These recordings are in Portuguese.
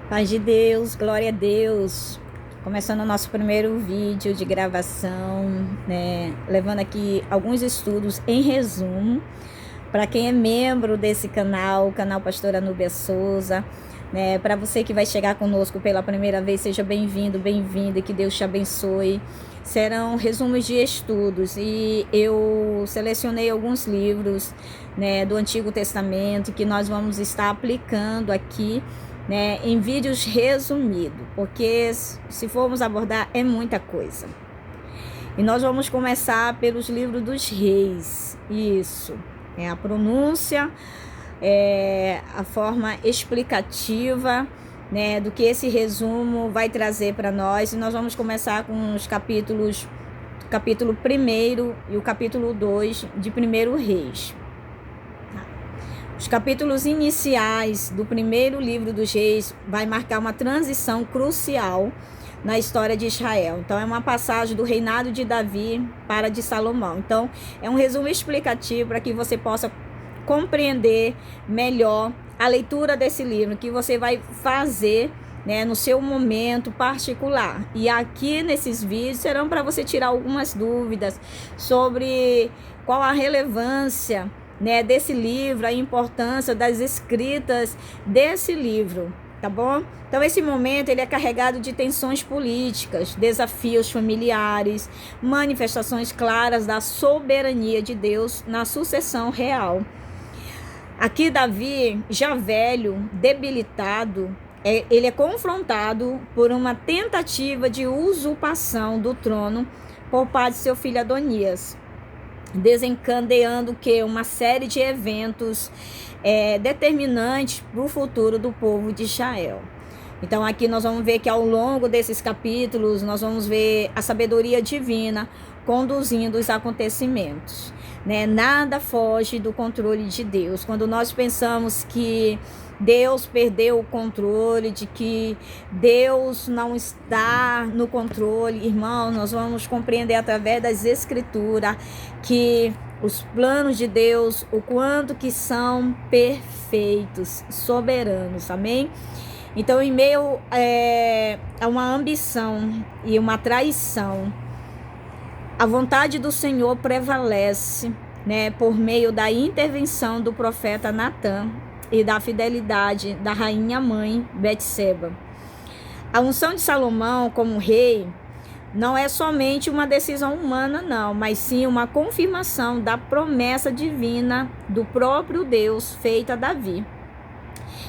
Paz de Deus, glória a Deus. Começando o nosso primeiro vídeo de gravação, né? Levando aqui alguns estudos em resumo. Para quem é membro desse canal, o canal Pastora Núbia Souza, né? Para você que vai chegar conosco pela primeira vez, seja bem-vindo, bem-vinda, e que Deus te abençoe. Serão resumos de estudos e eu selecionei alguns livros, né, do Antigo Testamento que nós vamos estar aplicando aqui, né, em vídeos resumidos, porque se formos abordar é muita coisa. E nós vamos começar pelos livros dos reis. Isso, a pronúncia, a forma explicativa, né, do que esse resumo vai trazer para nós. E nós vamos começar com os capítulo 1 e o capítulo 2 de 1 Reis. Os capítulos iniciais do primeiro livro dos reis vai marcar uma transição crucial na história de Israel. Então, é uma passagem do reinado de Davi para de Salomão. Então, é um resumo explicativo para que você possa compreender melhor a leitura desse livro, que você vai fazer, né, no seu momento particular. E aqui nesses vídeos serão para você tirar algumas dúvidas sobre qual a relevância, né, desse livro, a importância das escritas desse livro, tá bom? Então esse momento ele é carregado de tensões políticas, desafios familiares, manifestações claras da soberania de Deus na sucessão real. Aqui Davi, já velho, debilitado, ele é confrontado por uma tentativa de usurpação do trono por parte de seu filho Adonias, desencadeando que uma série de eventos determinantes para o futuro do povo de Israel. Então aqui nós vamos ver que ao longo desses capítulos nós vamos ver a sabedoria divina conduzindo os acontecimentos, né? Nada foge do controle de Deus. Quando nós pensamos que Deus perdeu o controle, de que Deus não está no controle, irmão, nós vamos compreender através das escrituras que os planos de Deus, o quanto que são perfeitos, soberanos, amém? Então, em meio a uma ambição e uma traição, a vontade do Senhor prevalece, né, por meio da intervenção do profeta Natã e da fidelidade da rainha mãe Betseba. A unção de Salomão como rei não é somente uma decisão humana, não, mas sim uma confirmação da promessa divina do próprio Deus feita a Davi.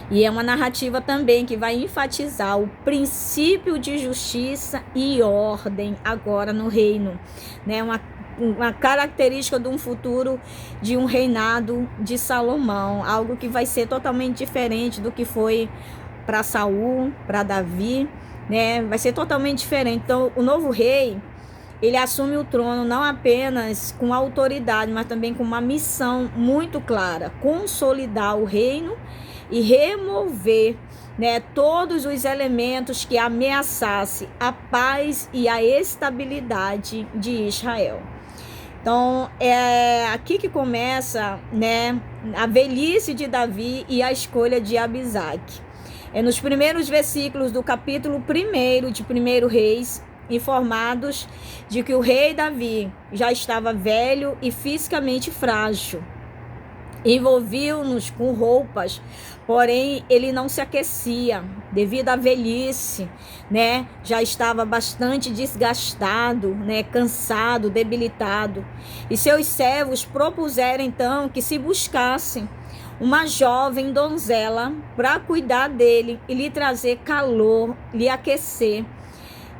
E é uma narrativa também que vai enfatizar o princípio de justiça e ordem agora no reino, né? Uma característica de um futuro de um reinado de Salomão, algo que vai ser totalmente diferente do que foi para Saul, para Davi, né? Vai ser totalmente diferente. Então, o novo rei, ele assume o trono não apenas com autoridade, mas também com uma missão muito clara: consolidar o reino e remover, né, todos os elementos que ameaçassem a paz e a estabilidade de Israel. Então, é aqui que começa, né, a velhice de Davi e a escolha de Abisaque. É nos primeiros versículos do capítulo 1 de 1 Reis, informados de que o rei Davi já estava velho e fisicamente frágil. Envolviam-nos com roupas, porém ele não se aquecia devido à velhice, né? Já estava bastante desgastado, né? Cansado, debilitado. E seus servos propuseram então que se buscassem uma jovem donzela para cuidar dele e lhe trazer calor, lhe aquecer.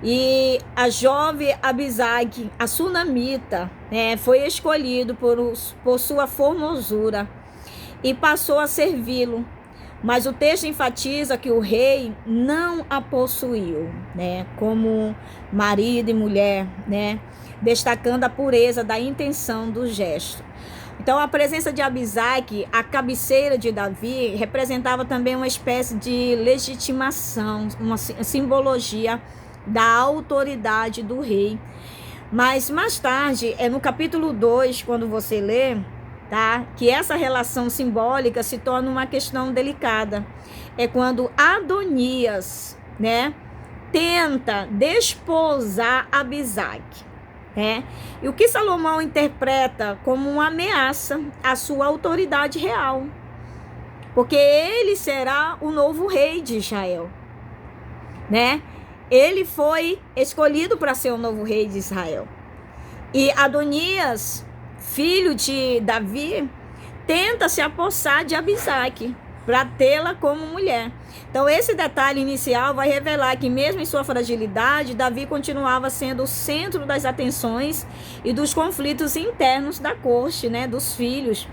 E a jovem Abisague, a sunamita, né, foi escolhido por sua formosura e passou a servi-lo. Mas o texto enfatiza que o rei não a possuiu, né, como marido e mulher, né, destacando a pureza da intenção do gesto. Então, a presença de Abisague, a cabeceira de Davi, representava também uma espécie de legitimação, uma simbologia da autoridade do rei. Mas mais tarde, no capítulo 2, quando você lê, tá? Que essa relação simbólica se torna uma questão delicada. É quando Adonias, né, tenta desposar Abisaque, né? E o que Salomão interpreta como uma ameaça à sua autoridade real, porque ele será o novo rei de Israel, né? Ele foi escolhido para ser o novo rei de Israel. E Adonias, filho de Davi, tenta se apossar de Abisaque para tê-la como mulher. Então, esse detalhe inicial vai revelar que, mesmo em sua fragilidade, Davi continuava sendo o centro das atenções e dos conflitos internos da corte, né, dos filhos.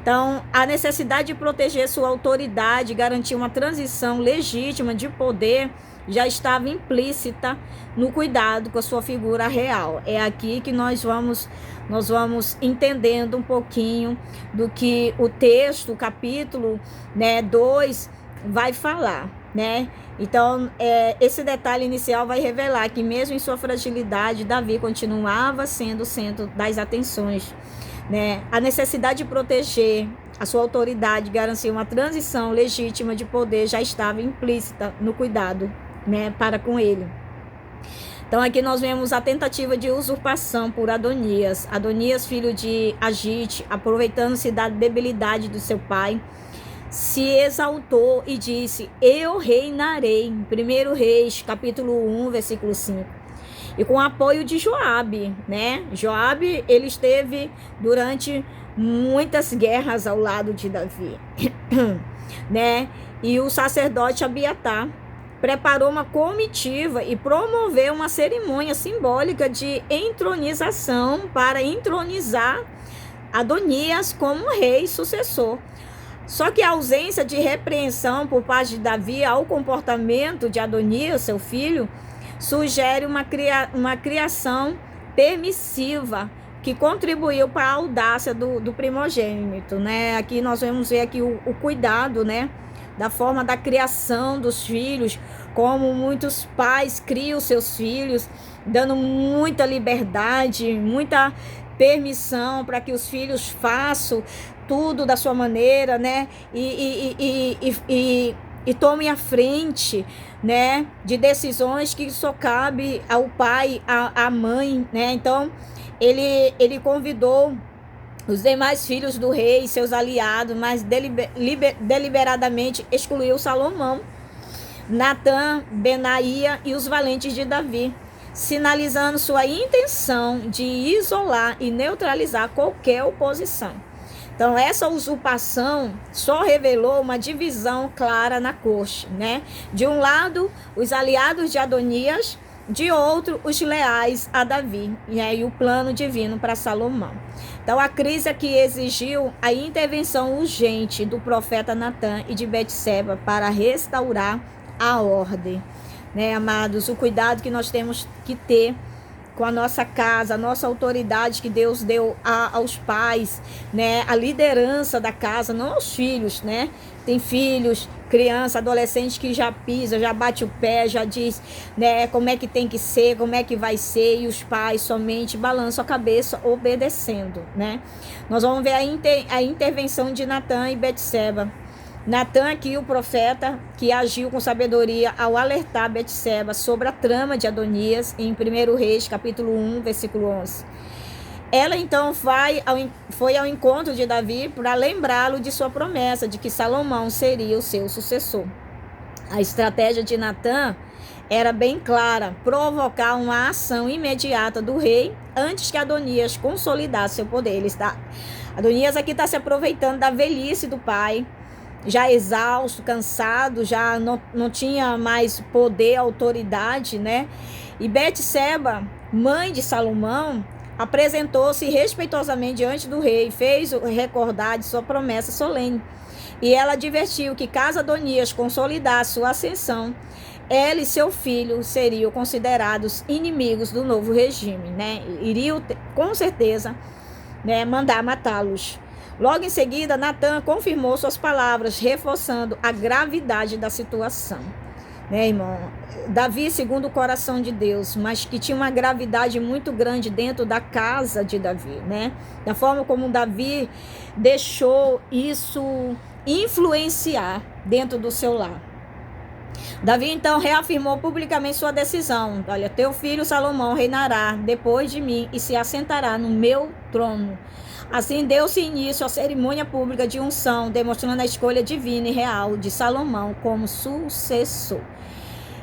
Então, a necessidade de proteger sua autoridade, garantir uma transição legítima de poder, já estava implícita no cuidado com a sua figura real. É aqui que nós vamos entendendo um pouquinho do que o texto, o capítulo, né, 2 vai falar, né? Então, esse detalhe inicial vai revelar que, mesmo em sua fragilidade, Davi continuava sendo o centro das atenções, né? A necessidade de proteger a sua autoridade, garantir uma transição legítima de poder, já estava implícita no cuidado, né, para com ele. Então, aqui nós vemos a tentativa de usurpação por Adonias. Adonias, filho de Agite, aproveitando-se da debilidade do seu pai, se exaltou e disse: eu reinarei. 1 Reis, capítulo 1, versículo 5. E com o apoio de Joabe, né? Joabe, ele esteve durante muitas guerras ao lado de Davi, né? E o sacerdote Abiatar preparou uma comitiva e promoveu uma cerimônia simbólica de entronização para entronizar Adonias como rei sucessor. Só que a ausência de repreensão por parte de Davi ao comportamento de Adonias, seu filho, sugere uma criação permissiva que contribuiu para a audácia do primogênito, né? Aqui nós vamos ver aqui o cuidado, né, da forma da criação dos filhos, como muitos pais criam seus filhos, dando muita liberdade, muita permissão para que os filhos façam tudo da sua maneira, né? E tomem a frente, né, de decisões que só cabe ao pai, à mãe, né? Então, ele convidou os demais filhos do rei e seus aliados, mas deliberadamente excluiu Salomão, Natã, Benaía e os valentes de Davi, sinalizando sua intenção de isolar e neutralizar qualquer oposição. Então, essa usurpação só revelou uma divisão clara na corte, né? De um lado, os aliados de Adonias, de outro, os leais a Davi, e aí o plano divino para Salomão. Então, a crise aqui exigiu a intervenção urgente do profeta Natã e de Betseba para restaurar a ordem, né, amados? O cuidado que nós temos que ter com a nossa casa, a nossa autoridade que Deus deu aos pais, né, a liderança da casa, não aos filhos, né? Tem filhos, criança, adolescente que já pisa, já bate o pé, já diz, né, como é que tem que ser, como é que vai ser, e os pais somente balançam a cabeça obedecendo, né? Nós vamos ver a intervenção de Natã e Betseba. Natã aqui, o profeta, que agiu com sabedoria ao alertar Betseba sobre a trama de Adonias, em 1 Reis, capítulo 1, versículo 11. Ela, então, foi ao encontro de Davi para lembrá-lo de sua promessa de que Salomão seria o seu sucessor. A estratégia de Natã era bem clara: provocar uma ação imediata do rei antes que Adonias consolidasse seu poder. Adonias aqui está se aproveitando da velhice do pai, já exausto, cansado, já não tinha mais poder, autoridade, né? E Betseba, mãe de Salomão, apresentou-se respeitosamente diante do rei e fez recordar de sua promessa solene. E ela advertiu que, caso Adonias consolidasse sua ascensão, ela e seu filho seriam considerados inimigos do novo regime, né? Iriam, com certeza, né, mandar matá-los. Logo em seguida, Natã confirmou suas palavras, reforçando a gravidade da situação. né, irmão? Davi segundo o coração de Deus, mas que tinha uma gravidade muito grande dentro da casa de Davi, né? Da forma como Davi deixou isso influenciar dentro do seu lar. Davi então reafirmou publicamente sua decisão: olha, teu filho Salomão reinará depois de mim e se assentará no meu trono. Assim deu-se início à cerimônia pública de unção, demonstrando a escolha divina e real de Salomão como sucessor.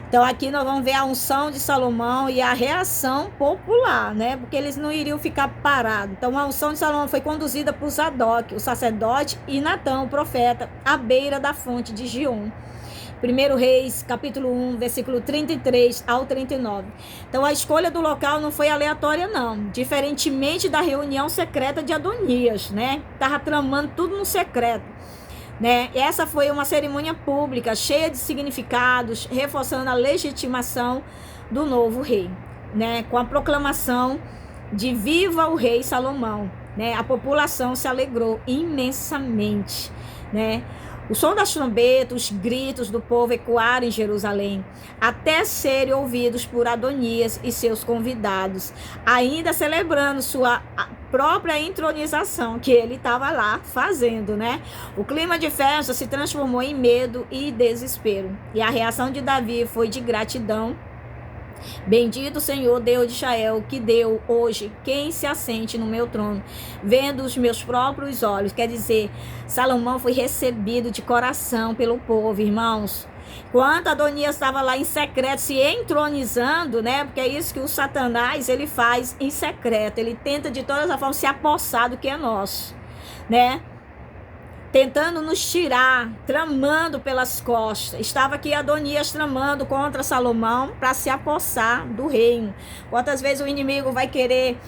Então aqui nós vamos ver a unção de Salomão e a reação popular, né? Porque eles não iriam ficar parados. Então a unção de Salomão foi conduzida por Zadok, o sacerdote, e Natã, o profeta, à beira da fonte de Giom. 1 Reis, capítulo 1, versículo 33 ao 39. Então a escolha do local não foi aleatória, não. Diferentemente da reunião secreta de Adonias, né? Estava tramando tudo no secreto, né? Essa foi uma cerimônia pública, cheia de significados, reforçando a legitimação do novo rei, né? Com a proclamação de viva o rei Salomão, né? A população se alegrou imensamente, né? O som das trombetas, os gritos do povo ecoaram em Jerusalém, até serem ouvidos por Adonias e seus convidados, ainda celebrando sua própria entronização, que ele estava lá fazendo, né? O clima de festa se transformou em medo e desespero, e a reação de Davi foi de gratidão. Bendito o Senhor, Deus de Israel, que deu hoje quem se assente no meu trono, vendo os meus próprios olhos. Quer dizer, Salomão foi recebido de coração pelo povo, irmãos. Enquanto Adonias estava lá em secreto, se entronizando, né? Porque é isso que o Satanás, ele faz em secreto. Ele tenta de todas as formas se apossar do que é nosso, né? Tentando nos tirar, tramando pelas costas. Estava aqui Adonias tramando contra Salomão para se apossar do reino. Quantas vezes o inimigo vai querer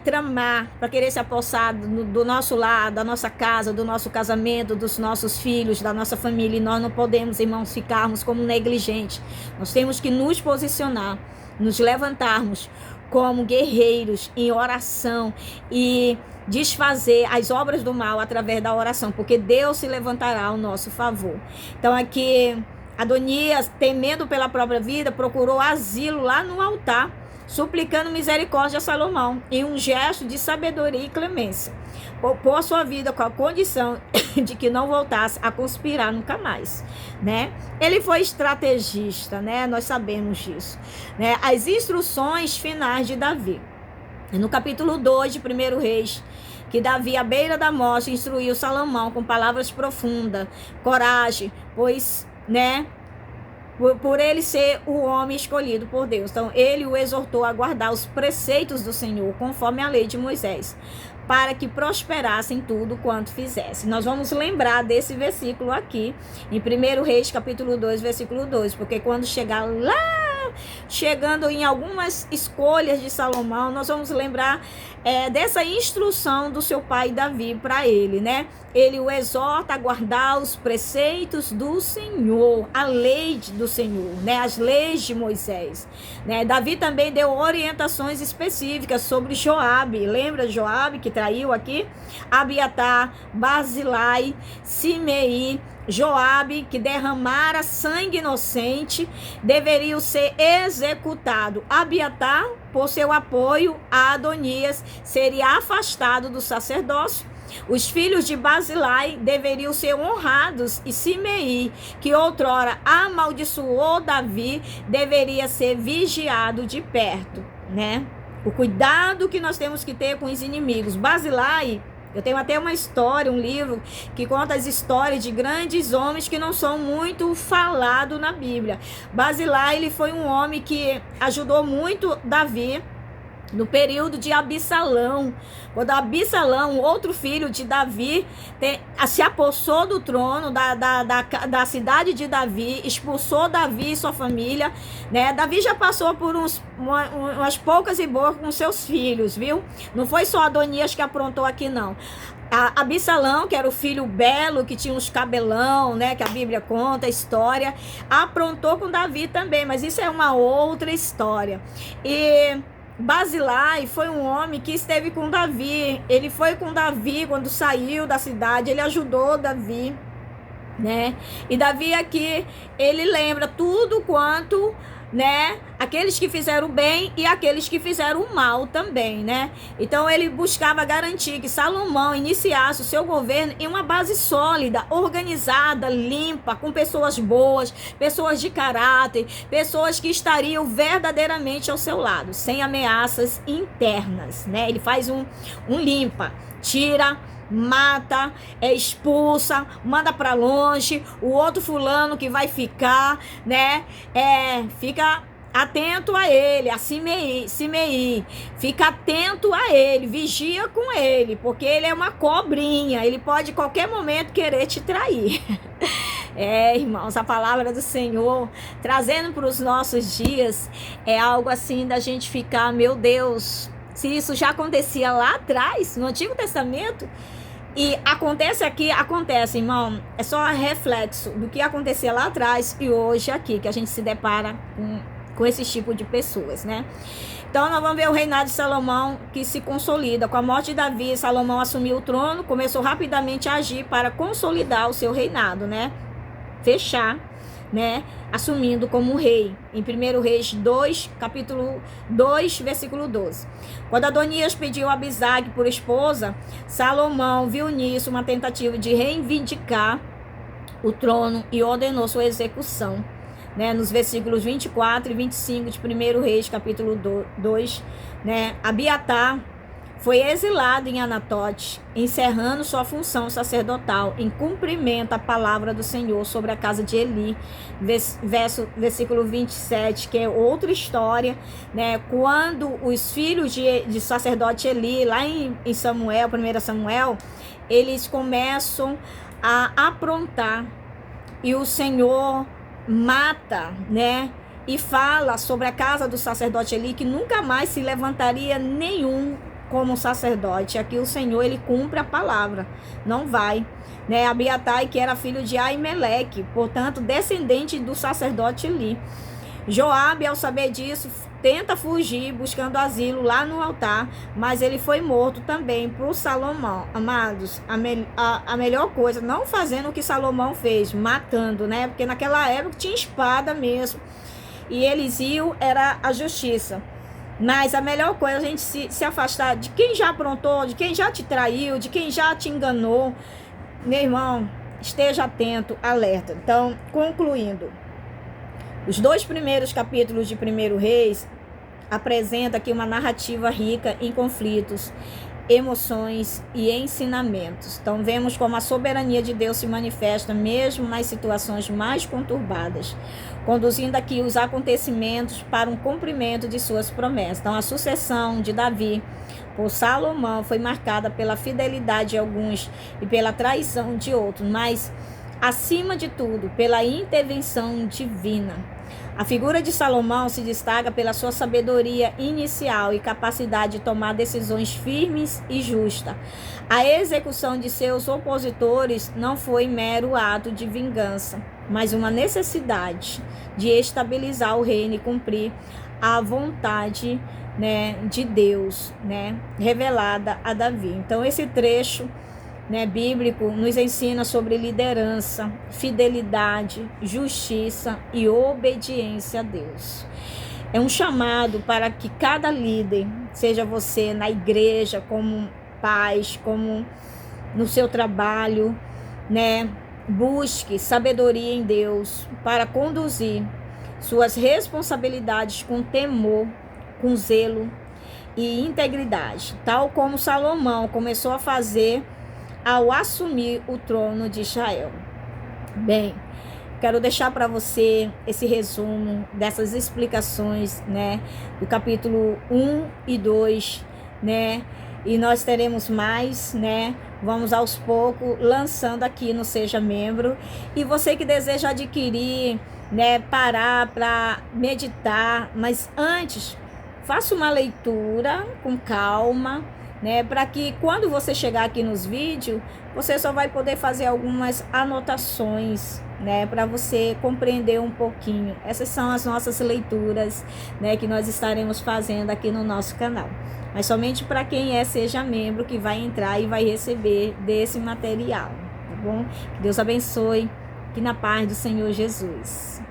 tramar, para querer se apossar do nosso lar, da nossa casa, do nosso casamento, dos nossos filhos, da nossa família. E nós não podemos, irmãos, ficarmos como negligentes. Nós temos que nos posicionar, nos levantarmos como guerreiros em oração e desfazer as obras do mal através da oração, porque Deus se levantará ao nosso favor. Então aqui Adonias, temendo pela própria vida, procurou asilo lá no altar, suplicando misericórdia a Salomão, em um gesto de sabedoria e clemência, por sua vida com a condição de que não voltasse a conspirar nunca mais, né? Ele foi estrategista, né? Nós sabemos disso, né? As instruções finais de Davi. No capítulo 2 de 1 Reis, que Davi, à beira da morte, instruiu Salomão com palavras profundas, coragem, pois, né, por ele ser o homem escolhido por Deus. Então, ele o exortou a guardar os preceitos do Senhor, conforme a lei de Moisés, para que prosperasse em tudo quanto fizesse. Nós vamos lembrar desse versículo aqui, em 1 Reis, capítulo 2, versículo 2, porque quando chegar lá, chegando em algumas escolhas de Salomão, nós vamos lembrar dessa instrução do seu pai Davi para ele, né? Ele o exorta a guardar os preceitos do Senhor, a lei do Senhor, né? As leis de Moisés, né? Davi também deu orientações específicas sobre Joabe. Lembra Joabe que traiu aqui? Abiatar, Barzilai, Simei, Joabe, que derramara sangue inocente, deveriam ser executados. Abiatar, por seu apoio a Adonias, seria afastado do sacerdócio. Os filhos de Barzilai deveriam ser honrados, e Simei, que outrora amaldiçoou Davi, deveria ser vigiado de perto, né? O cuidado que nós temos que ter com os inimigos. Barzilai, eu tenho até uma história, um livro que conta as histórias de grandes homens que não são muito falados na Bíblia. Barzilai, ele foi um homem que ajudou muito Davi no período de Absalão, quando Absalão, outro filho de Davi, se apossou do trono da cidade de Davi, expulsou Davi e sua família, né? Davi já passou por umas poucas e boas com seus filhos, viu? Não foi só Adonias que aprontou aqui, não. Absalão, que era o filho belo, que tinha uns cabelão, né, que a Bíblia conta, a história, aprontou com Davi também, mas isso é uma outra história. E Barzilai foi um homem que esteve com Davi. Ele foi com Davi quando saiu da cidade, ele ajudou Davi, né? E Davi aqui, ele lembra tudo quanto, né, aqueles que fizeram o bem e aqueles que fizeram o mal também, né? Então ele buscava garantir que Salomão iniciasse o seu governo em uma base sólida, organizada, limpa, com pessoas boas, pessoas de caráter, pessoas que estariam verdadeiramente ao seu lado, sem ameaças internas, né? Ele faz um limpa, tira, mata, expulsa, manda para longe, o outro fulano que vai ficar, né, fica atento a ele, a Simei, fica atento a ele, vigia com ele, porque ele é uma cobrinha, ele pode em qualquer momento querer te trair. Irmãos, a palavra do Senhor trazendo para os nossos dias é algo assim da gente ficar, meu Deus, se isso já acontecia lá atrás, no Antigo Testamento, e acontece aqui, acontece, irmão, é só reflexo do que acontecia lá atrás e hoje aqui, que a gente se depara com esse tipo de pessoas, né? Então nós vamos ver o reinado de Salomão que se consolida. Com a morte de Davi, Salomão assumiu o trono, começou rapidamente a agir para consolidar o seu reinado, né? Fechar, né, assumindo como rei, em 1 Reis 2, capítulo 2, versículo 12. Quando Adonias pediu a Abisag por esposa, Salomão viu nisso uma tentativa de reivindicar o trono e ordenou sua execução, né, nos versículos 24 e 25 de 1 Reis, capítulo 2, né, Abiatar foi exilado em Anatote, encerrando sua função sacerdotal em cumprimento à palavra do Senhor sobre a casa de Eli, versículo 27, que é outra história, né? Quando os filhos de sacerdote Eli, lá em Samuel, 1 Samuel, eles começam a aprontar e o Senhor mata, né? E fala sobre a casa do sacerdote Eli que nunca mais se levantaria nenhum como sacerdote. Aqui o Senhor, ele cumpre a palavra, não vai, né? Abiatai, que era filho de Aimeleque, portanto descendente do sacerdote Eli. Joabe, ao saber disso, tenta fugir buscando asilo lá no altar, mas ele foi morto também por Salomão. Amados, a melhor coisa, não fazendo o que Salomão fez, matando, né? Porque naquela época tinha espada mesmo, e Eliseu era a justiça. Mas a melhor coisa é a gente se afastar de quem já aprontou, de quem já te traiu, de quem já te enganou. Meu irmão, esteja atento, alerta. Então, concluindo, os 2 primeiros capítulos de 1 Reis apresentam aqui uma narrativa rica em conflitos, emoções e ensinamentos. Então vemos como a soberania de Deus se manifesta mesmo nas situações mais conturbadas, conduzindo aqui os acontecimentos para um cumprimento de suas promessas. Então a sucessão de Davi por Salomão foi marcada pela fidelidade de alguns e pela traição de outros, mas acima de tudo pela intervenção divina. A figura de Salomão se destaca pela sua sabedoria inicial e capacidade de tomar decisões firmes e justas. A execução de seus opositores não foi mero ato de vingança, mas uma necessidade de estabilizar o reino e cumprir a vontade, né, de Deus, né, revelada a Davi. Então esse trecho, né, bíblico nos ensina sobre liderança, fidelidade, justiça e obediência a Deus. É um chamado para que cada líder, seja você na igreja, como pais, como no seu trabalho, né, busque sabedoria em Deus para conduzir suas responsabilidades com temor, com zelo e integridade, tal como Salomão começou a fazer ao assumir o trono de Israel. Bem, quero deixar para você esse resumo dessas explicações, né, do capítulo 1 e 2, né, e nós teremos mais, né, vamos aos poucos lançando aqui no Seja Membro. E você que deseja adquirir, né, parar para meditar, mas antes, faça uma leitura com calma, né, para que quando você chegar aqui nos vídeos, você só vai poder fazer algumas anotações, né, para você compreender um pouquinho. Essas são as nossas leituras, né, que nós estaremos fazendo aqui no nosso canal. Mas somente para quem Seja Membro que vai entrar e vai receber desse material, tá bom? Que Deus abençoe Fique na paz do Senhor Jesus.